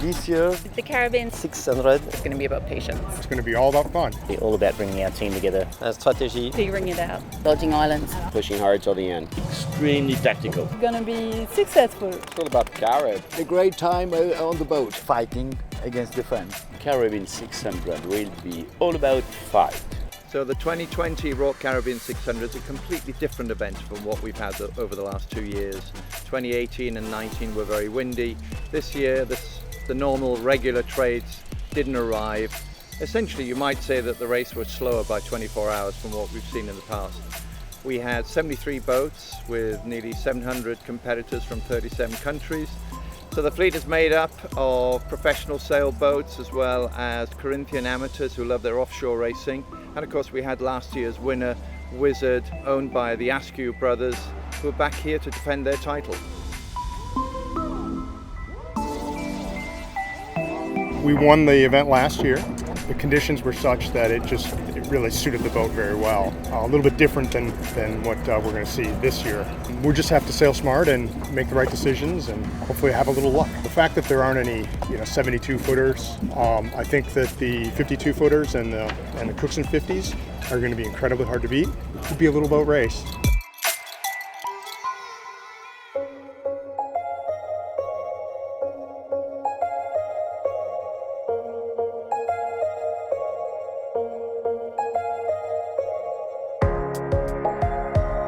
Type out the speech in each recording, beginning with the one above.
This year, The Caribbean 600. is going to be about patience. It's going to be all about fun. It's all about bringing our team together. Strategy. Figuring it out. Dodging islands. Pushing hard till the end. Extremely tactical. It's gonna be successful. It's all about carrot. A great time on the boat. Fighting against the friends. Caribbean 600 will be all about fight. So the 2020 RORC Caribbean 600 is a completely different event from what we've had over the last 2 years. 2018 and 19 were very windy. This year, the normal regular trades didn't arrive. Essentially, you might say that the race was slower by 24 hours from what we've seen in the past. We had 73 boats with nearly 700 competitors from 37 countries. So the fleet is made up of professional sailboats as well as Corinthian amateurs who love their offshore racing. And of course we had last year's winner, Wizard, owned by the Askew brothers, who are back here to defend their title. We won the event last year. The conditions were such that it really suited the boat very well. A little bit different than what we're going to see this year. We just have to sail smart and make the right decisions and hopefully have a little luck. The fact that there aren't any 72 footers, I think that the 52 footers and the Cookson 50s are going to be incredibly hard to beat. It could be a little boat race.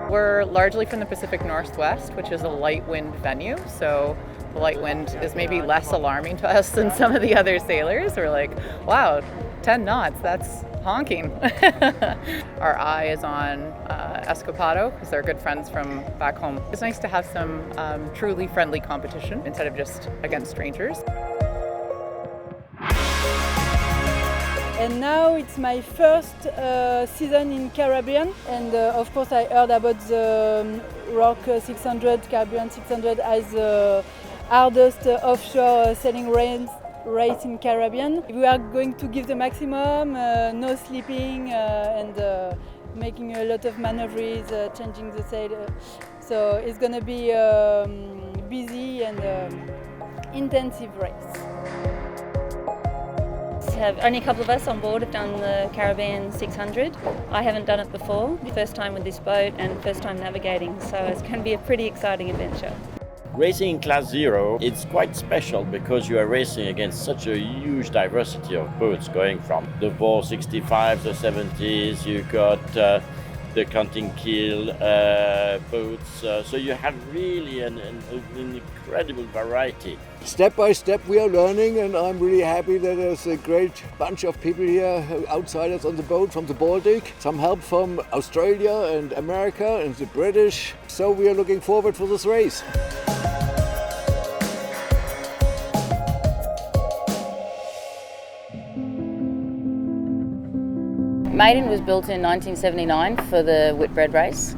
We're largely from the Pacific Northwest, which is a light wind venue. So the light wind is maybe less alarming to us than some of the other sailors. We're like, wow, 10 knots, that's honking. Our eye is on Escapado because they're good friends from back home. It's nice to have some truly friendly competition instead of just against strangers. And now it's my first season in Caribbean, and of course I heard about the RORC 600, Caribbean 600 as the hardest offshore sailing race in Caribbean. We are going to give the maximum, no sleeping, and making a lot of maneuvers, changing the sail. So it's going to be busy and intensive race. Only a couple of us on board have done the Caribbean 600. I haven't done it before. First time with this boat and first time navigating, so it's going to be a pretty exciting adventure. Racing in Class 0, it's quite special because you are racing against such a huge diversity of boats going from the Volvo 65s, the 70s, you've got the Counting Keel boats, so you have really an incredible variety. Step by step we are learning, and I'm really happy that there's a great bunch of people here, outsiders on the boat from the Baltic, some help from Australia and America and the British, so we are looking forward for this race. Maiden was built in 1979 for the Whitbread race.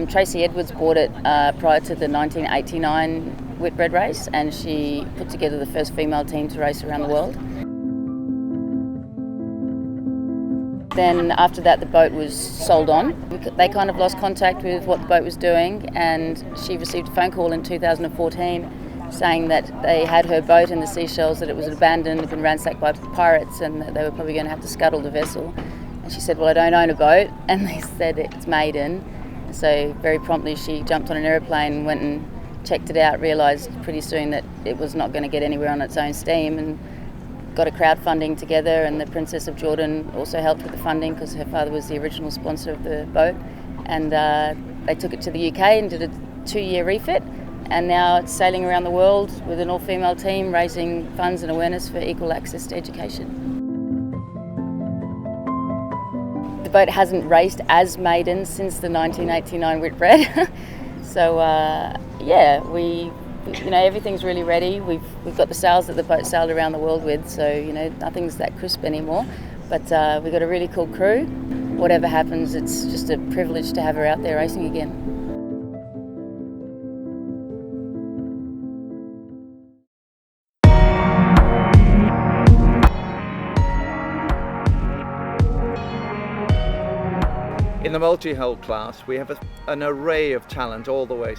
Tracy Edwards bought it prior to the 1989 Whitbread race, and she put together the first female team to race around the world. Then after that the boat was sold on. They kind of lost contact with what the boat was doing, and she received a phone call in 2014 saying that they had her boat in the Seychelles, that it was abandoned, had been ransacked by pirates, and that they were probably going to have to scuttle the vessel. And she said, well, I don't own a boat. And they said, it's Maiden. So very promptly she jumped on an aeroplane, went and checked it out, realised pretty soon that it was not going to get anywhere on its own steam, and got a crowdfunding together, and the Princess of Jordan also helped with the funding because her father was the original sponsor of the boat. And they took it to the UK and did a 2-year refit, and now it's sailing around the world with an all-female team, raising funds and awareness for equal access to education. The boat hasn't raced as Maiden since the 1989 Whitbread. So everything's really ready. We've got the sails that the boat sailed around the world with, so nothing's that crisp anymore. But we've got a really cool crew. Whatever happens, it's just a privilege to have her out there racing again. In the multi-hull class, we have an array of talent all the way,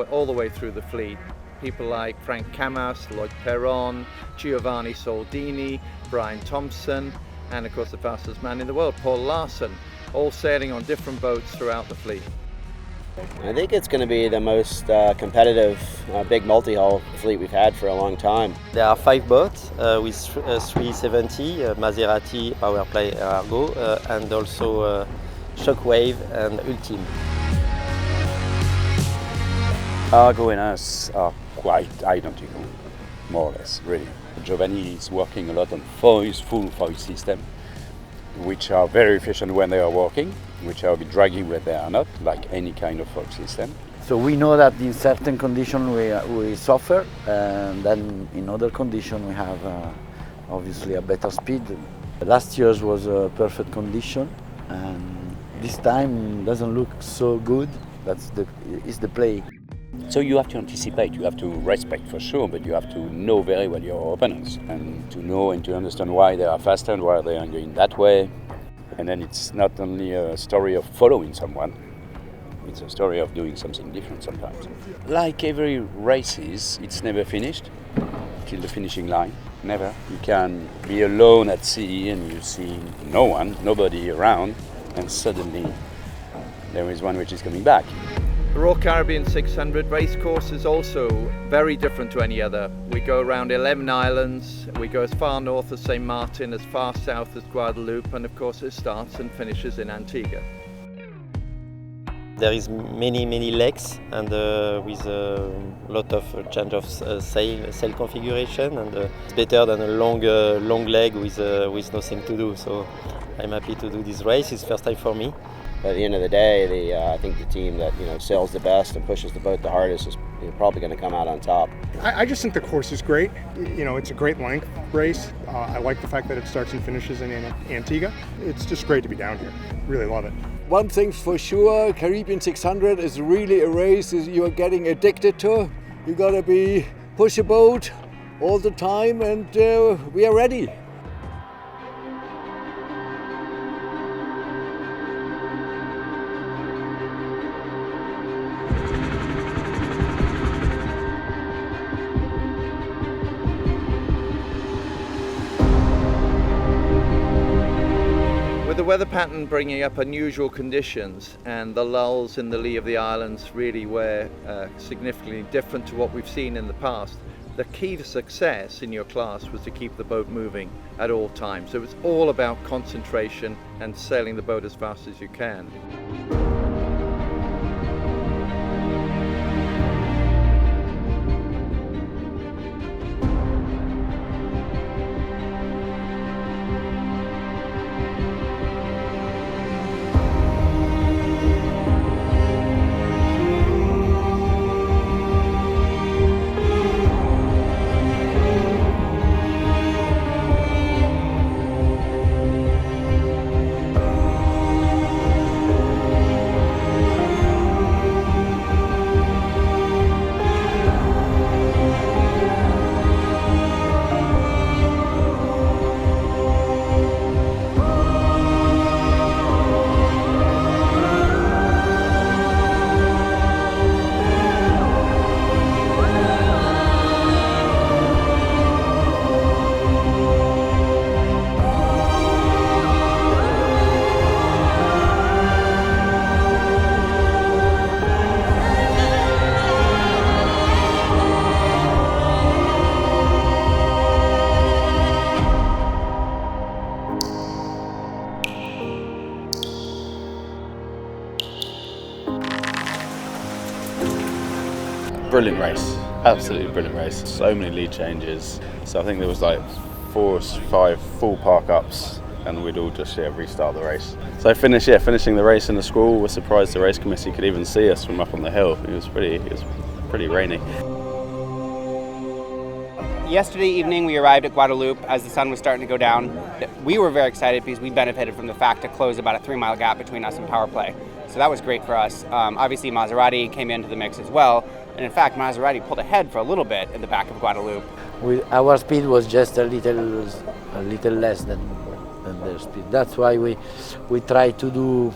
all the way through the fleet. People like Frank Camas, Lloyd Perron, Giovanni Soldini, Brian Thompson, and of course the fastest man in the world, Paul Larson, all sailing on different boats throughout the fleet. I think it's going to be the most competitive big multi-hull fleet we've had for a long time. There are 5 boats with 370, Maserati, Powerplay, Argo, and also Shockwave and Ultime. Argo and us are quite identical, more or less, really. Giovanni is working a lot on full foil system, which are very efficient when they are working, which are a bit draggy when they are not, like any kind of foil system. So we know that in certain conditions we suffer, and then in other conditions we have obviously a better speed. Last year's was a perfect condition, and this time doesn't look so good. That's the play. So you have to anticipate, you have to respect for sure, but you have to know very well your opponents and to know and to understand why they are faster and why they are going that way. And then it's not only a story of following someone, it's a story of doing something different sometimes. Like every races, it's never finished till the finishing line, never. You can be alone at sea and you see nobody around, and suddenly there is one which is coming back. The RORC Caribbean 600 race course is also very different to any other. We go around 11 islands, we go as far north as St. Martin, as far south as Guadeloupe, and of course it starts and finishes in Antigua. There is many legs, and with a lot of change of sail configuration, and it's better than a long leg with nothing to do. So I'm happy to do this race. It's first time for me. But at the end of the day, I think the team that sails the best and pushes the boat the hardest is probably going to come out on top. I just think the course is great. It's a great length race. I like the fact that it starts and finishes in Antigua. It's just great to be down here. Really love it. One thing's for sure, Caribbean 600 is really a race you are getting addicted to. You got to push a boat all the time, and we are ready. With the weather pattern bringing up unusual conditions and the lulls in the lee of the islands really were significantly different to what we've seen in the past, the key to success in your class was to keep the boat moving at all times. So it's all about concentration and sailing the boat as fast as you can. Brilliant race, absolutely brilliant race. So many lead changes. So I think there was like 4 or 5 full park ups, and we'd all just restart the race. So finishing the race in the squall. We're surprised the race committee could even see us from up on the hill. It was pretty rainy. Yesterday evening we arrived at Guadeloupe as the sun was starting to go down. We were very excited because we benefited from the fact to close about a 3-mile gap between us and Powerplay. So that was great for us. Obviously Maserati came into the mix as well. And in fact, Maserati pulled ahead for a little bit at the back of Guadeloupe. Our speed was just a little less than their speed. That's why we try to do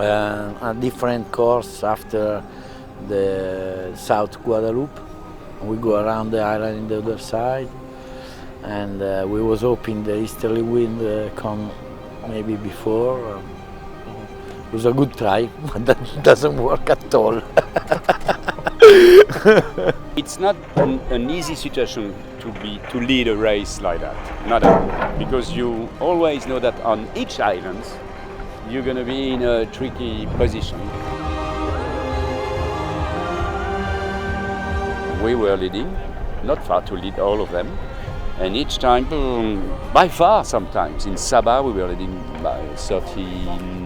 a different course after the South Guadeloupe. We go around the island in the other side, and we was hoping the easterly wind come maybe before. It was a good try, but that doesn't work at all. It's not an easy situation to lead a race like that, not at all, because you always know that on each island you're going to be in a tricky position. We were leading, not far to lead all of them, and each time, by far sometimes, in Sabah we were leading by 30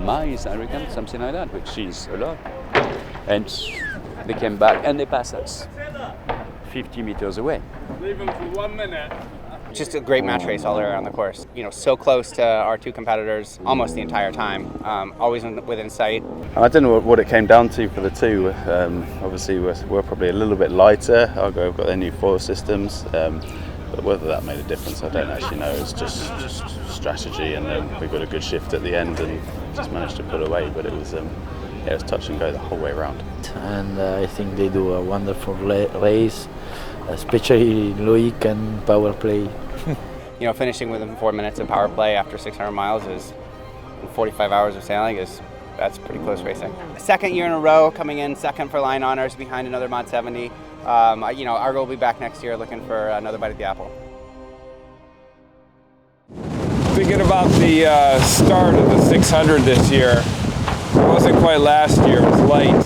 miles, I reckon, something like that, which is a lot. And they came back and they passed us 50 meters away. Leave them for 1 minute. Just a great match race all the way around the course. You know, so close to our two competitors almost the entire time, always within sight. I don't know what it came down to for the two. Obviously, we're probably a little bit lighter. Argo have got their new foil systems, but whether that made a difference, I don't actually know. It's just strategy, and we got a good shift at the end and just managed to pull away. But it was touch and go the whole way around. And I think they do a wonderful race, especially Loic and power play. You know, finishing within 4 minutes of power play after 600 miles is 45 hours of sailing that's pretty close racing. Second year in a row coming in second for Line Honours behind another Mod 70. You know, Argo will be back next year looking for another bite at the apple. Thinking about the start of the 600 this year, it wasn't quite last year, it was light.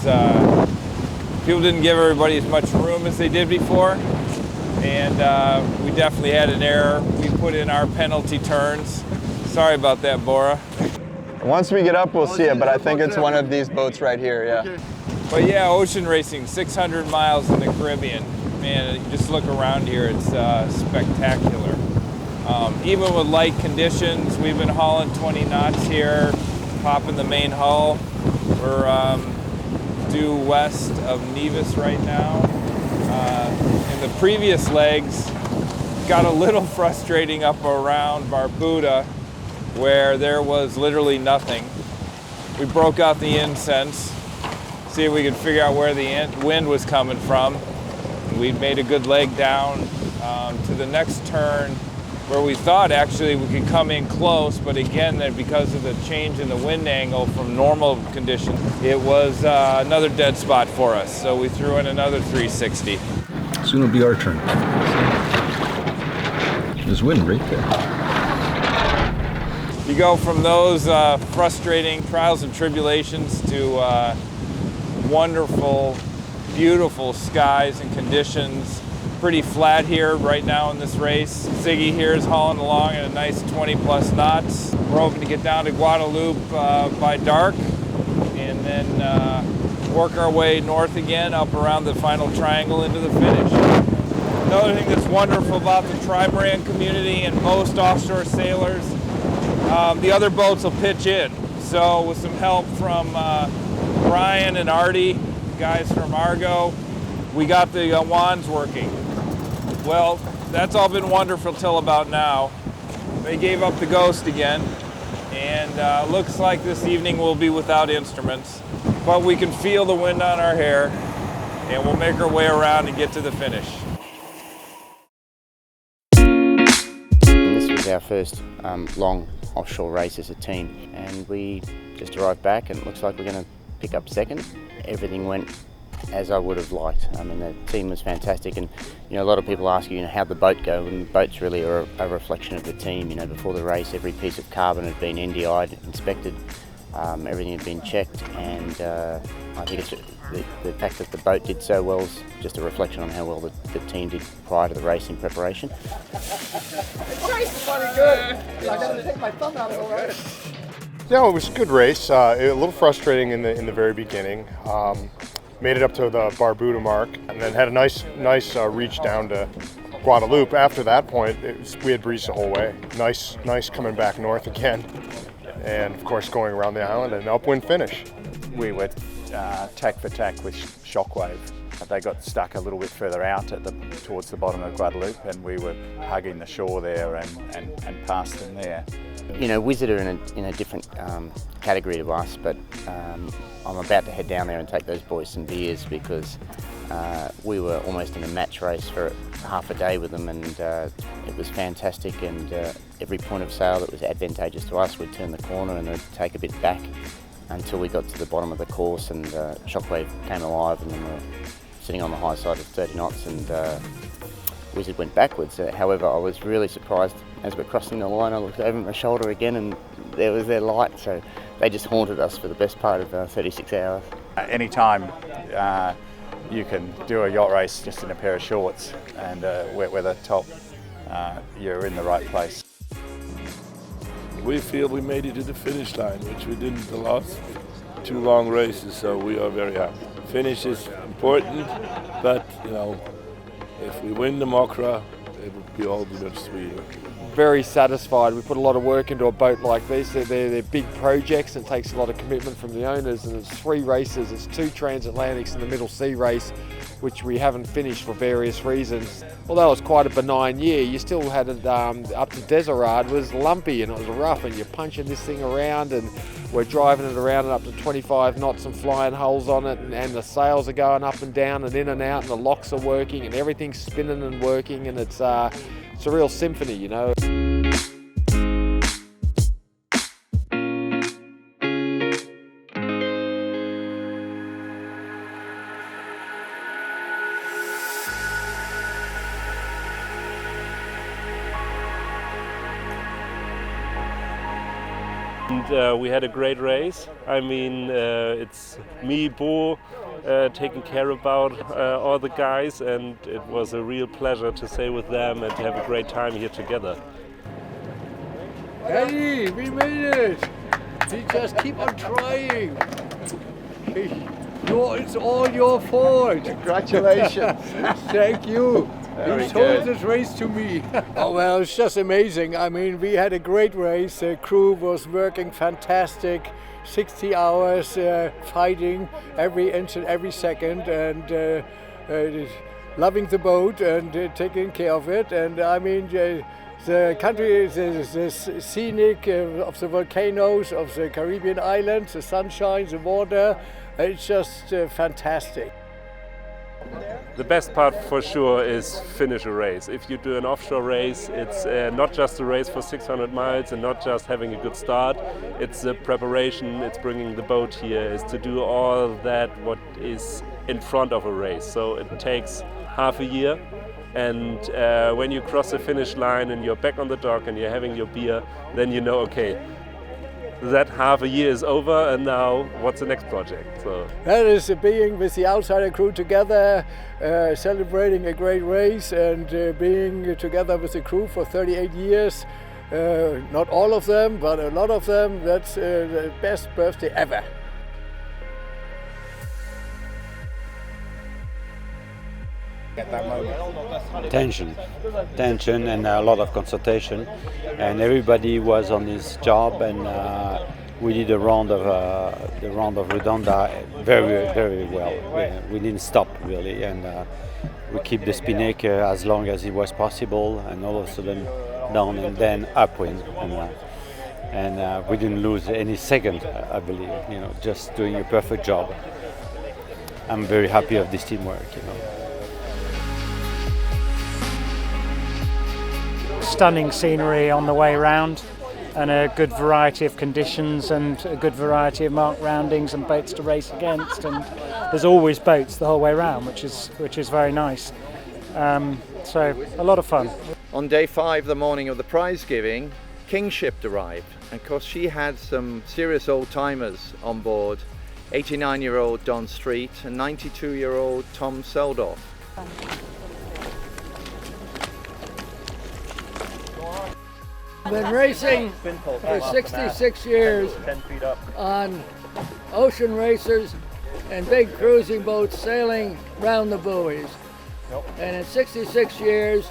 People didn't give everybody as much room as they did before, and we definitely had an error. We put in our penalty turns. Sorry about that, Bora. Once we get up, we'll see it, but I think it's one of these boats right here, yeah. But yeah, ocean racing, 600 miles in the Caribbean. Man, you just look around here, it's spectacular. Even with light conditions, we've been hauling 20 knots here, popping the main hull. We're due west of Nevis right now. In the previous legs, got a little frustrating up around Barbuda, where there was literally nothing. We broke out the incense, see if we could figure out where the wind was coming from. We made a good leg down to the next turn, where we thought actually we could come in close, but again, that because of the change in the wind angle from normal conditions, it was another dead spot for us. So we threw in another 360. Soon it'll be our turn. There's wind right there. You go from those frustrating trials and tribulations to wonderful, beautiful skies and conditions. Pretty flat here right now in this race. Siggy here is hauling along at a nice 20 plus knots. We're hoping to get down to Guadeloupe by dark and then work our way north again up around the final triangle into the finish. Another thing that's wonderful about the trimaran community and most offshore sailors, the other boats will pitch in. So with some help from Brian and Artie, guys from Argo, we got the wands working. Well, that's all been wonderful till about now. They gave up the ghost again, and looks like this evening will be without instruments. But we can feel the wind on our hair, and we'll make our way around and get to the finish. This was our first long offshore race as a team, and we just arrived back, and it looks like we're going to pick up second. Everything went as I would have liked. I mean, the team was fantastic, and a lot of people ask you, how'd the boat go, and the boats really are a reflection of the team. Before the race, every piece of carbon had been NDI'd, inspected, everything had been checked, and I think it's the fact that the boat did so well is just a reflection on how well the team did prior to the race in preparation. Yeah, it was a good race. A little frustrating in the very beginning. Made it up to the Barbuda mark, and then had a nice reach down to Guadeloupe. After that point, we had breezed the whole way. Nice coming back north again, and of course going around the island and upwind finish. We were tech for tech with Shockwave, They got stuck a little bit further out towards the bottom of Guadeloupe, and we were hugging the shore there and passed them there. You know, Wizard are in a different category to us, but I'm about to head down there and take those boys some beers because we were almost in a match race for half a day with them, and it was fantastic. And every point of sail that was advantageous to us, we'd turn the corner and they'd take a bit back until we got to the bottom of the course, and Shockwave came alive, and then we were sitting on the high side of 30 knots, and Wizard went backwards. However, I was really surprised as we're crossing the line. I looked over my shoulder again, and there was their light. So they just haunted us for the best part of 36 hours. Anytime you can do a yacht race just in a pair of shorts and weather top, you're in the right place. We feel we made it to the finish line, which we didn't the last 2 long races, so we are very happy. Finish is important, but you know, if we win the Mokra, it would be all be much sweeter. Very satisfied. We put a lot of work into a boat like this. They're big projects, and it takes a lot of commitment from the owners, and it's 3 races. It's 2 transatlantics and the middle sea race, which we haven't finished for various reasons. Although it was quite a benign year, you still had it up to Desirade was lumpy and it was rough, and you're punching this thing around, and we're driving it around and up to 25 knots and flying holes on it, and the sails are going up and down and in and out, and the locks are working and everything's spinning and working, and it's a real symphony, you know. And we had a great race. I mean, it's me, Bo, taking care about all the guys, and it was a real pleasure to sail with them and to have a great time here together. Eddie, we made it! We just keep on trying. It's all your fault. Congratulations. Thank you. You sold this race to me. Oh, well, it's just amazing. I mean, we had a great race. The crew was working fantastic. 60 hours fighting every inch and every second, and loving the boat and taking care of it. And I mean, the country, the scenic of the volcanoes, of the Caribbean islands, the sunshine, the water, it's just fantastic. The best part for sure is finish a race. If you do an offshore race, it's not just a race for 600 miles and not just having a good start. It's the preparation, it's bringing the boat here, it's to do all that what is in front of a race. So it takes half a year, and when you cross the finish line and you're back on the dock and you're having your beer, then you know, okay, that half a year is over, and now what's the next project? So that is being with the outsider crew together, celebrating a great race, and being together with the crew for 38 years. Not all of them, but a lot of them. That's the best birthday ever. At that moment. Tension and a lot of consultation, and everybody was on his job, and we did the round of Redonda very well. We didn't stop really, and we keep the spinnaker as long as it was possible, and all of a sudden down and then upwind, and we didn't lose any second, I believe. You know, just doing a perfect job. I'm very happy of this teamwork. You know. Stunning scenery on the way round, and a good variety of conditions and a good variety of marked roundings and boats to race against, and there's always boats the whole way round, which is very nice. So a lot of fun. On day 5, the morning of the prize giving, Kingship arrived, and of course she had some serious old timers on board. 89-year-old Don Street and 92-year-old Tom Seldorf. Been racing for 66 years on ocean racers and big cruising boats sailing round the buoys. And in 66 years,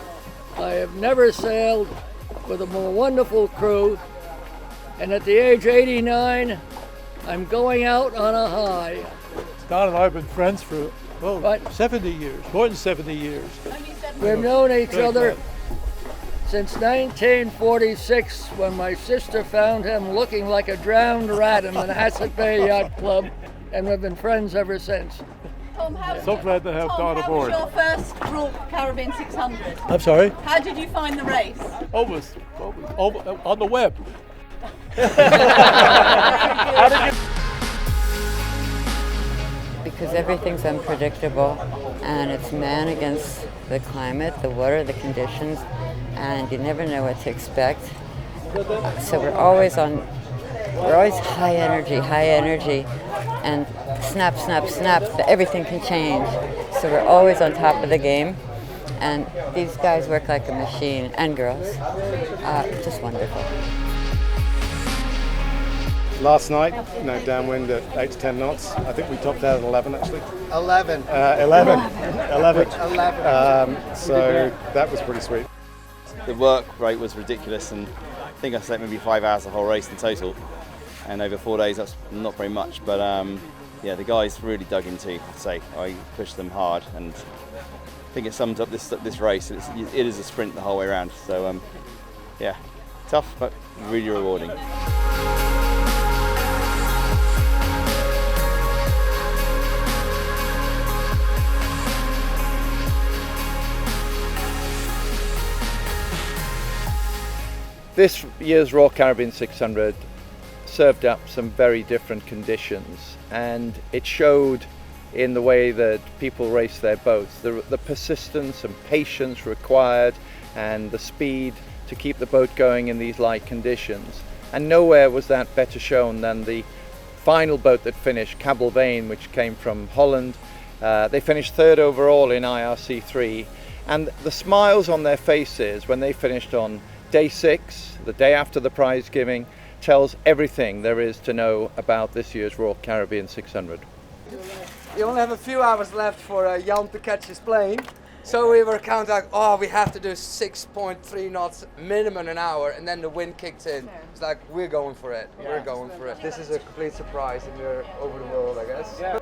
I have never sailed with a more wonderful crew. And at the age of 89, I'm going out on a high. Don and I have been friends for Well, What? 70 years, more than 70 years. We've known each Great other lad. since 1946 when my sister found him looking like a drowned rat in the Manhasset Bay Yacht Club, and we've been friends ever since. Tom, So glad to have Don aboard. How was your first RORC Caribbean 600? I'm sorry? How did you find the race? Almost on the web. Because everything's unpredictable and it's man against the climate, the water, the conditions, and you never know what to expect. So we're always high energy, and snap, snap, snap, everything can change. So we're always on top of the game, and these guys work like a machine, and girls, just wonderful. Last night, downwind at 8 to 10 knots. I think we topped out at 11 actually. 11. 11. So that was pretty sweet. The work rate was ridiculous, and I think I slept maybe 5 hours the whole race in total. And over 4 days, that's not very much. But yeah, the guys really dug into. I pushed them hard, and I think it sums up this race. It is a sprint the whole way around. So yeah, tough but really rewarding. This year's RORC Caribbean 600 served up some very different conditions, and it showed in the way that people race their boats, the persistence and patience required and the speed to keep the boat going in these light conditions. And nowhere was that better shown than the final boat that finished, Cable Vane, which came from Holland. They finished third overall in IRC3, and the smiles on their faces when they finished on Day 6, the day after the prize giving, tells everything there is to know about this year's RORC Caribbean 600. We only have a few hours left for Jan to catch his plane. So we were counting like, oh, we have to do 6.3 knots minimum an hour, and then the wind kicked in. It's like, we're going for it. We're going for it. This is a complete surprise, and we're over the world, I guess. Yeah.